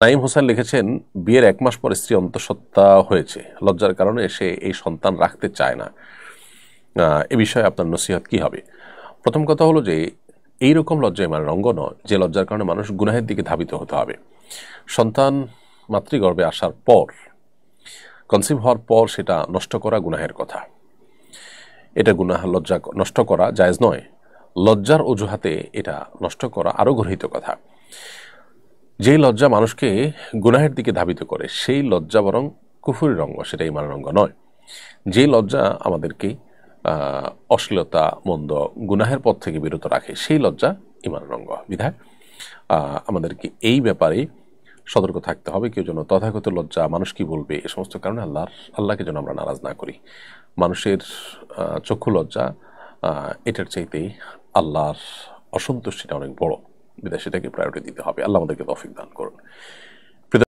নাইম হোসেন লিখেছেন, বিয়ের 1 মাস পর স্ত্রী অন্তঃসত্ত্বা হয়েছে, লজ্জার কারণে সে এই সন্তান রাখতে চায় না। এ বিষয়ে আপনার নসিহত কি হবে? প্রথম কথা হলো যে এইরকম লজ্জা ইমানের অঙ্গ নয় যে লজ্জার কারণে মানুষ গুনাহের দিকে ধাবিত হতে হবে। সন্তান মাতৃগর্ভে আসার পর, কনসিভ হওয়ার পর সেটা নষ্ট করা গুনাহের কথা। এটা গুনাহ, লজ্জা নষ্ট করা জায়েজ নয়। লজ্জার অজুহাতে এটা নষ্ট করা আরও গর্হিত কথা। যেই লজ্জা মানুষকে গুনাহের দিকে ধাবিত করে সেই লজ্জা বরং কুফুরির অঙ্গ, সেটা ইমানের অঙ্গ নয়। যেই লজ্জা আমাদেরকে অশ্লীলতা, মন্দ, গুনাহের পথ থেকে বিরত রাখে সেই লজ্জা ইমানের অঙ্গ। বিধায় আমাদেরকে এই ব্যাপারে সতর্ক থাকতে হবে। কেউ যেন তথাগত লজ্জা, মানুষ কি বলবে, এ সমস্ত কারণে আল্লাহকে যেন আমরা নারাজ না করি। মানুষের চক্ষু লজ্জা এটার চাইতেই আল্লাহর অসন্তুষ্টিটা অনেক বড়। বিধায় সেটাকে প্রায়োরিটি দিতে হবে। আল্লাহ আমাদেরকে তৌফিক দান করুন।